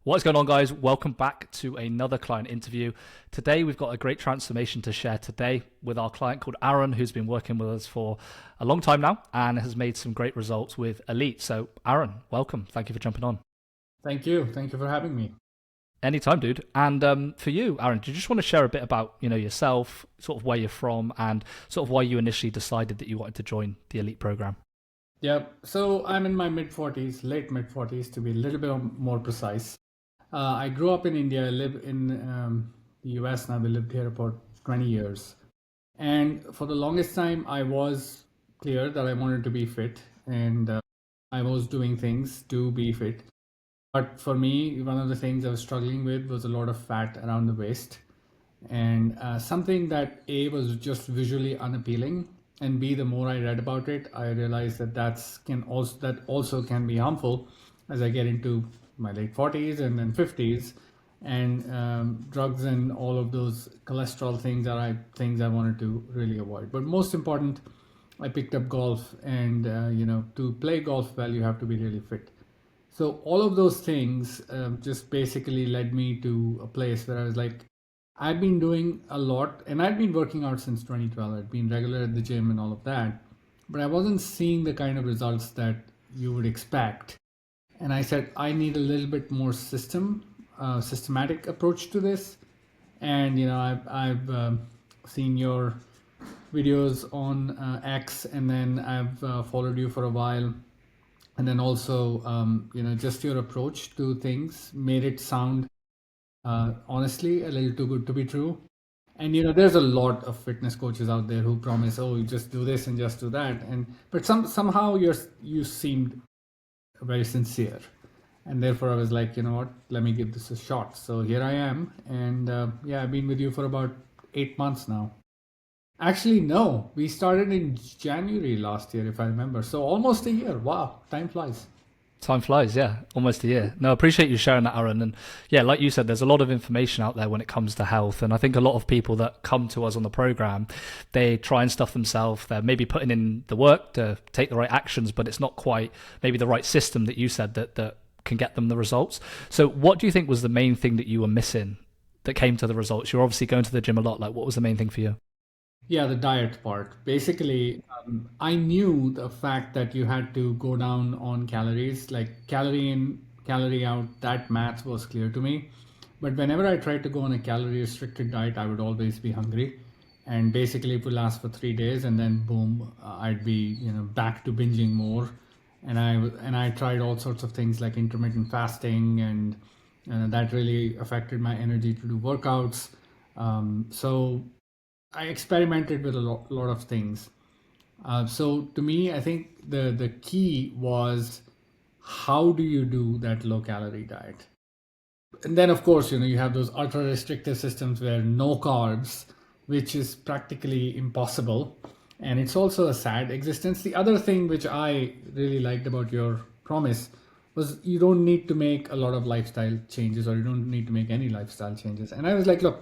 What's going on, guys? Welcome back to another client interview. Today, we've got a great transformation to share today with our client called Arun, who's been working with us for a long time now and has made some great results with Elite. So, Arun, welcome. Thank you for jumping on. Thank you. Thank you for having me. Anytime, dude. And for you, Aaron, do you just want to share a bit about yourself, sort of where you're from, and sort of why you initially decided that you wanted to join the Elite program? Yeah. So I'm in my mid 40s, late mid 40s to be a little bit more precise. I grew up in India. I live in the US now. We lived here about 20 years. And for the longest time, I was clear that I wanted to be fit and I was doing things to be fit. But for me, one of the things I was struggling with was a lot of fat around the waist. And something that A was just visually unappealing, and B, the more I read about it, I realized that that also can be harmful as I get into my late 40s and then 50s, and drugs and all of those cholesterol things are things I wanted to really avoid. But most important, I picked up golf, and to play golf well, you have to be really fit. So all of those things just basically led me to a place where I was like, I've been doing a lot and I've been working out since 2012. I'd been regular at the gym and all of that, but I wasn't seeing the kind of results that you would expect. And I said, I need a little bit more systematic approach to this. And I've seen your videos on X, and then I've followed you for a while, and then also just your approach to things made it sound honestly a little too good to be true. And there's a lot of fitness coaches out there who promise, oh, you just do this and just do that, and but somehow you seemed very sincere, and therefore I was like, you know what, let me give this a shot. So here I am, and yeah, I've been with you for about 8 months now. Actually, no, we started in January last year, if I remember, so almost a year. Wow, time flies. Time flies, yeah, almost a year. No, I appreciate you sharing that, Aaron. And yeah, like you said, there's a lot of information out there when it comes to health. And I think a lot of people that come to us on the program, they try and stuff themselves. They're maybe putting in the work to take the right actions, but it's not quite maybe the right system that you said that can get them the results. So what do you think was the main thing that you were missing that came to the results? You're obviously going to the gym a lot. Like, what was the main thing for you? Yeah, the diet part. Basically, I knew the fact that you had to go down on calories, like calorie in, calorie out, that math was clear to me. But whenever I tried to go on a calorie restricted diet, I would always be hungry. And basically, it would last for 3 days, and then boom, I'd be back to binging more. And I tried all sorts of things like intermittent fasting, and that really affected my energy to do workouts. So I experimented with a lot of things. So to me, I think the key was, how do you do that low calorie diet? And then of course, you have those ultra restrictive systems where no carbs, which is practically impossible, and it's also a sad existence. The other thing which I really liked about your promise was, you don't need to make a lot of lifestyle changes, or you don't need to make any lifestyle changes. And I was like, look,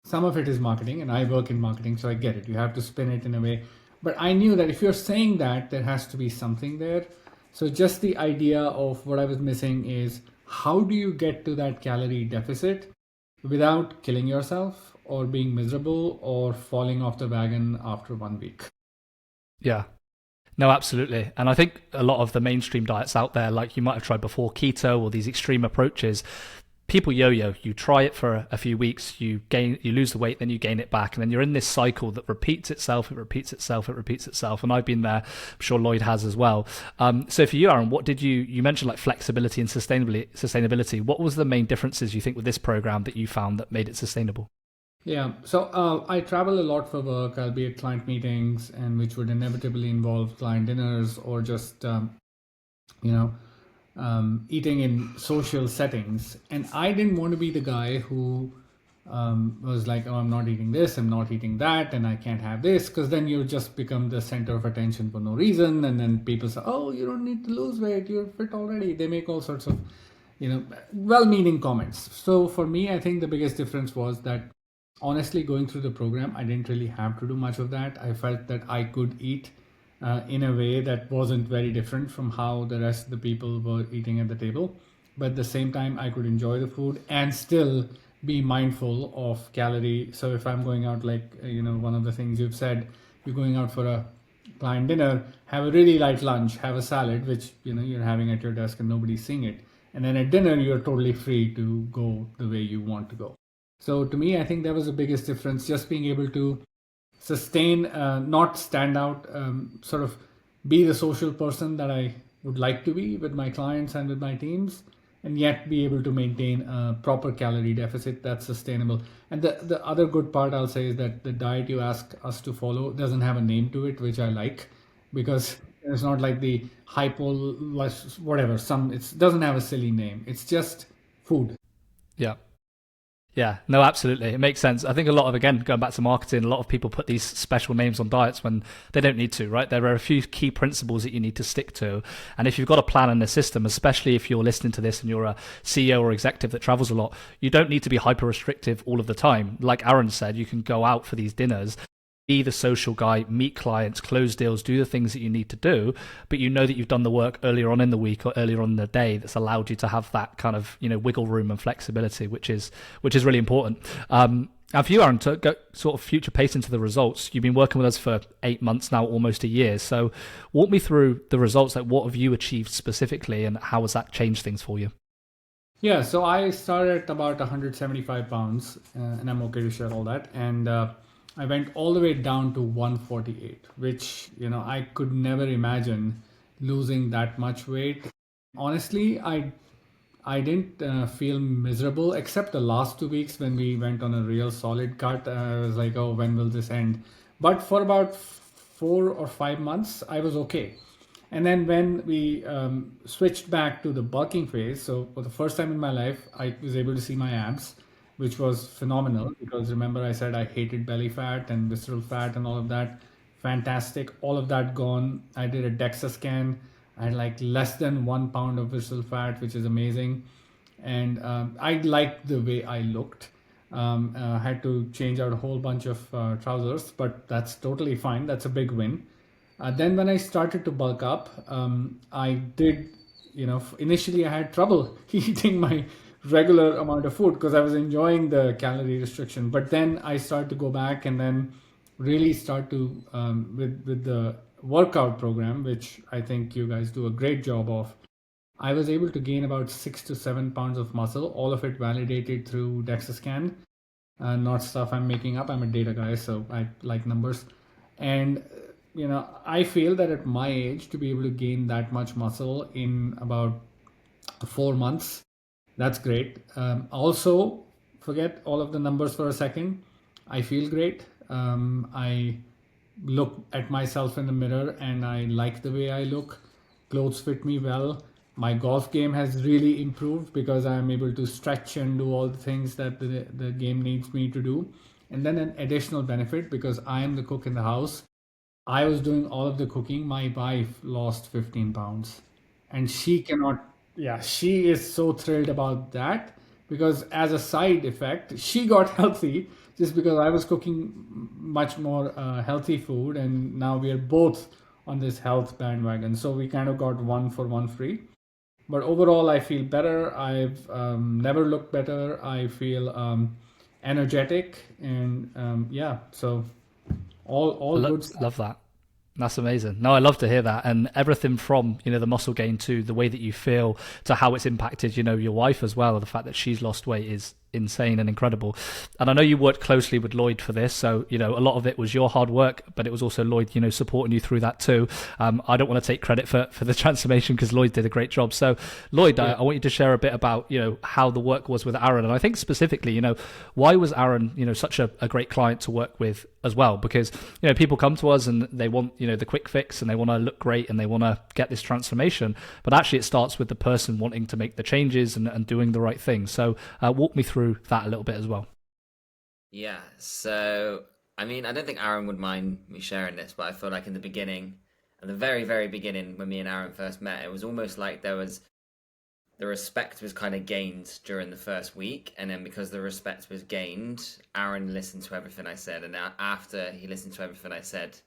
some of it is marketing, and I work in marketing, so I get it. You have to spin it in a way. But I knew that if you're saying that, there has to be something there. So just the idea of what I was missing is, how do you get to that calorie deficit without killing yourself or being miserable or falling off the wagon after 1 week? Yeah. No, absolutely. And I think a lot of the mainstream diets out there, like you might have tried before, keto or these extreme approaches, people yo-yo. You try it for a few weeks, you lose the weight, then you gain it back, and then you're in this cycle that repeats itself. It repeats itself. It repeats itself. And I've been there. I'm sure Lloyd has as well. So for you, Aaron, what did you mentioned like flexibility and sustainability? What was the main differences you think with this program that you found that made it sustainable? Yeah, so I travel a lot for work. I'll be at client meetings, and which would inevitably involve client dinners, or just you know eating in social settings. And I didn't want to be the guy who was like, oh, I'm not eating this, I'm not eating that, and I can't have this, because then you just become the center of attention for no reason. And then people say, oh, you don't need to lose weight, you're fit already. They make all sorts of well-meaning comments. So for me, I think the biggest difference was that, honestly, going through the program, I didn't really have to do much of that. I felt that I could eat in a way that wasn't very different from how the rest of the people were eating at the table. but at the same time I could enjoy the food and still be mindful of calorie. So if I'm going out, like one of the things you've said, you're going out for a client dinner, have a really light lunch, have a salad, which you're having at your desk and nobody's seeing it, and then at dinner you're totally free to go the way you want to go. So to me, I think that was the biggest difference, just being able to sustain, not stand out, sort of be the social person that I would like to be with my clients and with my teams, and yet be able to maintain a proper calorie deficit that's sustainable. And the other good part I'll say is that the diet you ask us to follow doesn't have a name to it, which I like, because it's not like the hypo whatever. It doesn't have a silly name. It's just food. Yeah. Yeah, no, absolutely. It makes sense. I think a lot of, again, going back to marketing, a lot of people put these special names on diets when they don't need to, right? There are a few key principles that you need to stick to. And if you've got a plan and a system, especially if you're listening to this and you're a CEO or executive that travels a lot, you don't need to be hyper restrictive all of the time. Like Arun said, you can go out for these dinners, be the social guy, meet clients, close deals, do the things that you need to do, but you know that you've done the work earlier on in the week or earlier on in the day that's allowed you to have that kind of wiggle room and flexibility, which is really important. Now for you, Aaron, to go sort of future pace into the results, you've been working with us for 8 months now, almost a year. So walk me through the results. Like, what have you achieved specifically, and how has that changed things for you? Yeah, so I started at about 175 pounds, and I'm okay to share all that. And I went all the way down to 148, which, I could never imagine losing that much weight. Honestly, I didn't feel miserable except the last 2 weeks when we went on a real solid cut. I was like, oh, when will this end? But for about 4 or 5 months, I was okay. And then when we switched back to the bulking phase, so for the first time in my life, I was able to see my abs, which was phenomenal, because remember I said I hated belly fat and visceral fat and all of that. Fantastic. All of that gone. I did a DEXA scan. I had like less than 1 pound of visceral fat, which is amazing. And I liked the way I looked. Had to change out a whole bunch of trousers, but that's totally fine. That's a big win. Then when I started to bulk up, I did, initially I had trouble eating my regular amount of food because I was enjoying the calorie restriction. But then I started to go back and then really start to, with the workout program, which I think you guys do a great job of. I was able to gain about 6 to 7 pounds of muscle, all of it validated through DEXA scan, not stuff I'm making up. I'm a data guy, so I like numbers. And I feel that at my age, to be able to gain that much muscle in about 4 months, that's great. Also, forget all of the numbers for a second. I feel great. I look at myself in the mirror and I like the way I look. Clothes fit me well. My golf game has really improved because I'm able to stretch and do all the things that the game needs me to do. And then an additional benefit, because I am the cook in the house, I was doing all of the cooking. My wife lost 15 pounds, and she cannot, yeah, she is so thrilled about that, because as a side effect, she got healthy just because I was cooking much more healthy food, and now we are both on this health bandwagon. So we kind of got one for one free. But overall, I feel better. I've never looked better. I feel energetic, and yeah, so all good stuff. Love that. That's amazing. No, I love to hear that. And everything from, the muscle gain to the way that you feel to how it's impacted, your wife as well. The fact that she's lost weight is insane and incredible. And I know you worked closely with Lloyd for this. So, a lot of it was your hard work, but it was also Lloyd, supporting you through that too. I don't want to take credit for the transformation because Lloyd did a great job. So Lloyd, Yeah. I want you to share a bit about, how the work was with Arun. And I think specifically, why was Arun, such a great client to work with as well? Because, people come to us and they want, the quick fix and they want to look great and they want to get this transformation. But actually it starts with the person wanting to make the changes and doing the right thing. So walk me through that a little bit as well. Yeah, so I mean, I don't think Aaron would mind me sharing this, but I feel like in the beginning, at the very, very beginning, when me and Aaron first met, it was almost like the respect was kind of gained during the first week, and then because the respect was gained, Aaron listened to everything I said, and now after he listened to everything I said,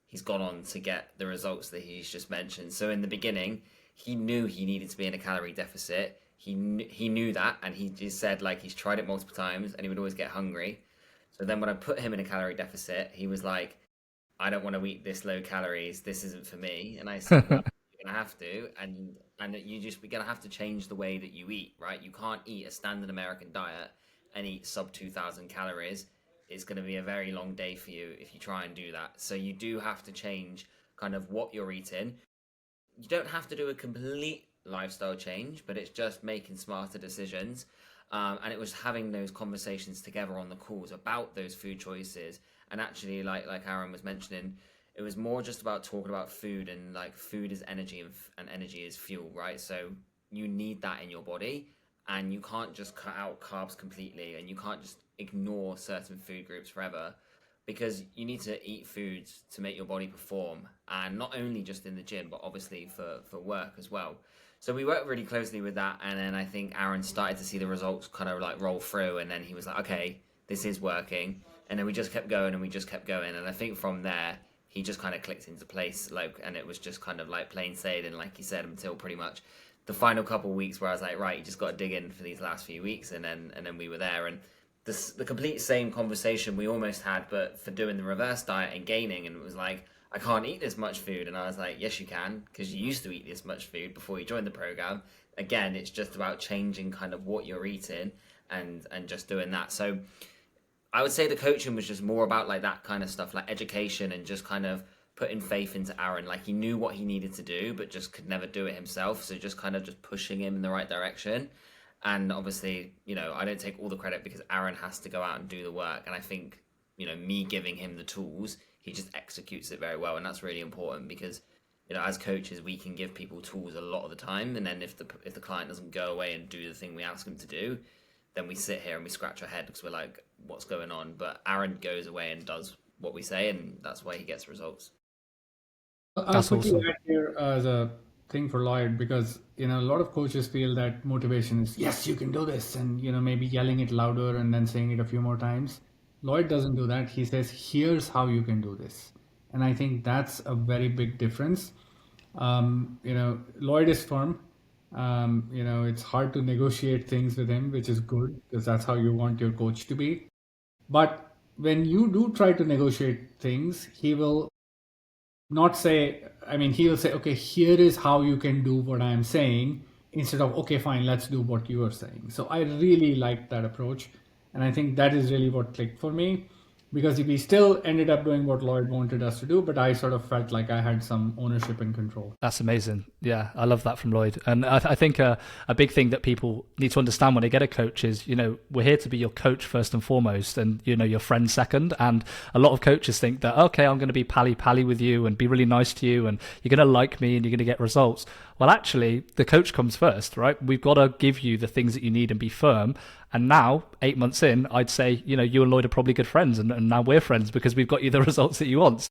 he's gone on to get the results that he's just mentioned. So in the beginning, he knew he needed to be in a calorie deficit. he knew that, and he just said like he's tried it multiple times, and he would always get hungry. So then when I put him in a calorie deficit, he was like, I don't want to eat this low calories. This isn't for me. And I said, well, you're gonna have to, and we're gonna have to change the way that you eat, right? You can't eat a standard American diet and eat sub 2,000 calories. It's gonna be a very long day for you if you try and do that. So you do have to change kind of what you're eating. You don't have to do a complete lifestyle change, but it's just making smarter decisions. And it was having those conversations together on the calls about those food choices. And actually, like Aaron was mentioning, it was more just about talking about food, and like food is energy, and energy is fuel, right? So you need that in your body, and you can't just cut out carbs completely, and you can't just ignore certain food groups forever, because you need to eat foods to make your body perform, and not only just in the gym, but obviously for work as well. So we worked really closely with that, and then I think Aaron started to see the results kind of like roll through, and then he was like, okay, this is working. And then we just kept going, and we just kept going, and I think from there he just kind of clicked into place, like, and it was just kind of like plain sailing, like you said, until pretty much the final couple of weeks where I was like, right, you just got to dig in for these last few weeks, and then we were there. And the complete same conversation we almost had, but for doing the reverse diet and gaining, and it was like, I can't eat this much food, and I was like, yes you can, because you used to eat this much food before you joined the program. Again, it's just about changing kind of what you're eating, and just doing that. So I would say the coaching was just more about like that kind of stuff, like education, and just kind of putting faith into Aaron. Like, he knew what he needed to do, but just could never do it himself. So just kind of just pushing him in the right direction. And obviously, I don't take all the credit, because Aaron has to go out and do the work. And I think, me giving him the tools, he just executes it very well. And that's really important, because, as coaches, we can give people tools a lot of the time. And then if the client doesn't go away and do the thing we ask them to do, then we sit here and we scratch our head, because we're like, what's going on? But Aaron goes away and does what we say, and that's why he gets results. I'll That's quickly awesome. add here as a thing for Lloyd, because a lot of coaches feel that motivation is, yes, you can do this, and maybe yelling it louder and then saying it a few more times. Lloyd doesn't do that. He says, here's how you can do this. And I think that's a very big difference. Lloyd is firm. It's hard to negotiate things with him, which is good, because that's how you want your coach to be. But when you do try to negotiate things, he will not say, he will say, okay, here is how you can do what I'm saying, instead of, okay, fine, let's do what you are saying. So I really liked that approach. And I think that is really what clicked for me, because we still ended up doing what Lloyd wanted us to do, but I sort of felt like I had some ownership and control. That's amazing. Yeah, I love that from Lloyd. And I think a big thing that people need to understand when they get a coach is, we're here to be your coach first and foremost, and, your friend second. And a lot of coaches think that, okay, I'm going to be pally with you and be really nice to you, and you're going to like me and you're going to get results. Well, actually, the coach comes first, right? We've got to give you the things that you need and be firm. And now, 8 months in, I'd say, you and Lloyd are probably good friends, and now we're friends because we've got you the results that you want.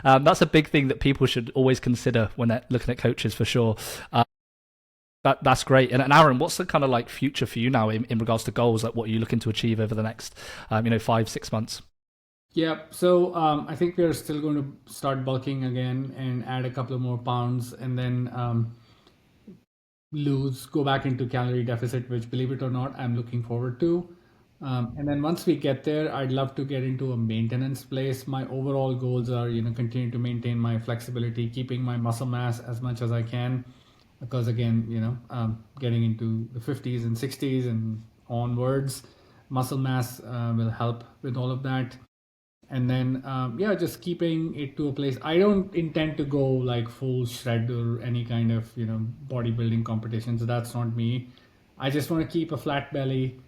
That's a big thing that people should always consider when they're looking at coaches, for sure. That's great. And Aaron, what's the kind of like future for you now in regards to goals? Like, what are you looking to achieve over the next, 5-6 months? Yeah, so I think we're still going to start bulking again and add a couple of more pounds, and then go back into calorie deficit, which, believe it or not, I'm looking forward to. And then once we get there, I'd love to get into a maintenance place. My overall goals are, continue to maintain my flexibility, keeping my muscle mass as much as I can, because again, getting into the 50s and 60s and onwards, muscle mass will help with all of that. And then just keeping it to a place. I don't intend to go like full shred or any kind of bodybuilding competitions. That's not me. I just want to keep a flat belly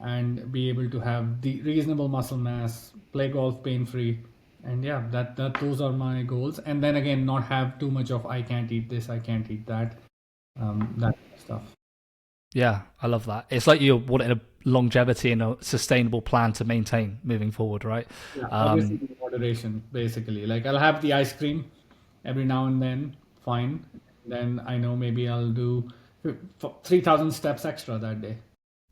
and be able to have the reasonable muscle mass, play golf pain free, and that those are my goals. And then again, not have too much of, I can't eat this, I can't eat that, that stuff. Yeah, I love that. It's like you're wanting a longevity and a sustainable plan to maintain moving forward, right? Yeah, obviously in moderation, basically. Like, I'll have the ice cream every now and then, fine. Then I know maybe I'll do 3,000 steps extra that day.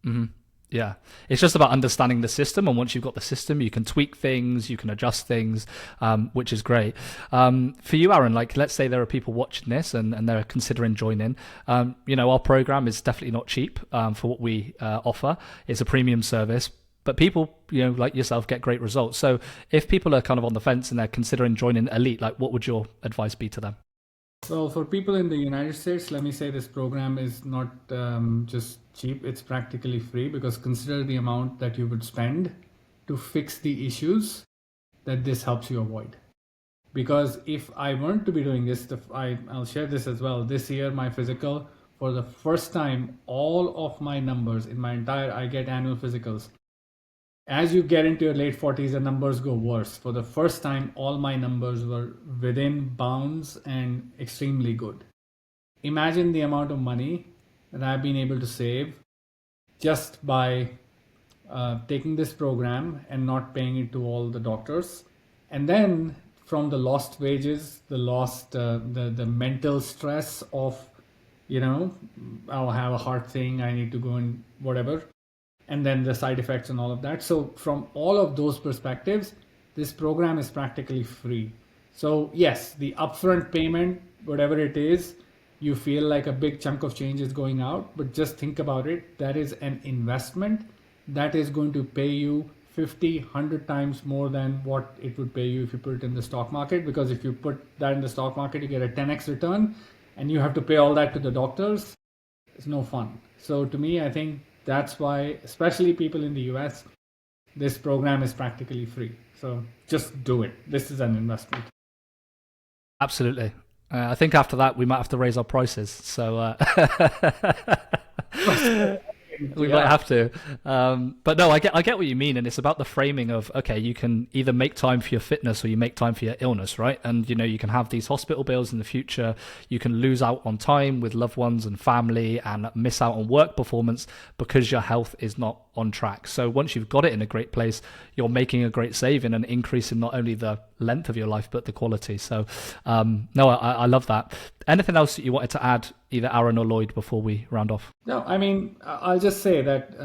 Mm-hmm. Yeah, it's just about understanding the system, and once you've got the system, you can tweak things, you can adjust things, which is great. For you, Aaron, like let's say there are people watching this and they're considering joining. Our program is definitely not cheap for what we offer. It's a premium service, but people, like yourself, get great results. So if people are kind of on the fence and they're considering joining Elite, like what would your advice be to them? Well, for people in the United States, let me say this program is not just cheap, it's practically free, because consider the amount that you would spend to fix the issues that this helps you avoid. Because if I weren't to be doing this, I'll share this as well. This year, my physical, for the first time, all of my numbers in my I get annual physicals. As you get into your late 40s, the numbers go worse. For the first time, all my numbers were within bounds and extremely good. Imagine the amount of money that I've been able to save just by taking this program and not paying it to all the doctors. And then from the lost wages, the mental stress of, I'll have a heart thing, I need to go and whatever. And then the side effects and all of that. So from all of those perspectives, this program is practically free. So yes, the upfront payment, whatever it is, you feel like a big chunk of change is going out, but just think about it. That is an investment that is going to pay you 50, 100 times more than what it would pay you if you put it in the stock market. Because if you put that in the stock market, you get a 10x return and you have to pay all that to the doctors. It's no fun. So to me, I think that's why, especially people in the US, this program is practically free. So just do it. This is an investment. Absolutely. I think after that, we might have to raise our prices. So we might have to. But no, I get what you mean. And it's about the framing of, okay, you can either make time for your fitness or you make time for your illness, right? And, you can have these hospital bills in the future. You can lose out on time with loved ones and family and miss out on work performance because your health is not on track. So once you've got it in a great place, you're making a great saving and increasing not only the length of your life, but the quality. So no, I love that. Anything else that you wanted to add, either Aaron or Lloyd, before we round off? No, I mean, I'll just say that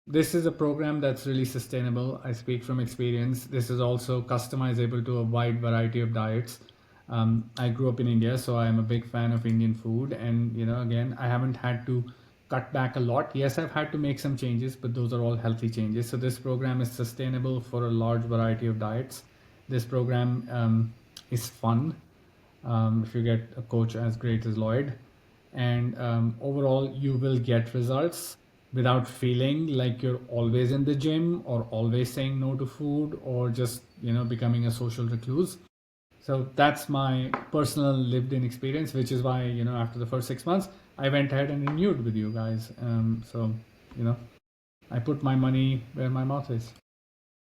this is a program that's really sustainable. I speak from experience. This is also customizable to a wide variety of diets. I grew up in India, so I'm a big fan of Indian food. And, again, I haven't had to cut back a lot. Yes, I've had to make some changes, but those are all healthy changes. So this program is sustainable for a large variety of diets. This program is fun if you get a coach as great as Lloyd. And overall, you will get results without feeling like you're always in the gym or always saying no to food or just, becoming a social recluse. So that's my personal lived-in experience, which is why, after the first 6 months, I went ahead and renewed with you guys. So, I put my money where my mouth is.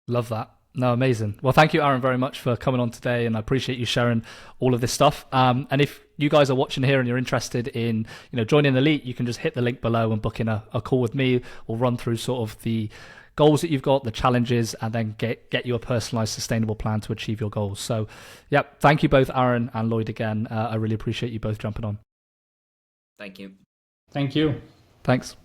Love that. No, amazing. Well, thank you, Arun, very much for coming on today, and I appreciate you sharing all of this stuff. And if you guys are watching here and you're interested in, joining Elite, you can just hit the link below and book in a call with me. We'll run through sort of the goals that you've got, the challenges, and then get you a personalized, sustainable plan to achieve your goals. So, yeah, thank you both, Aaron and Lloyd, again. I really appreciate you both jumping on. Thank you. Thank you. Thanks.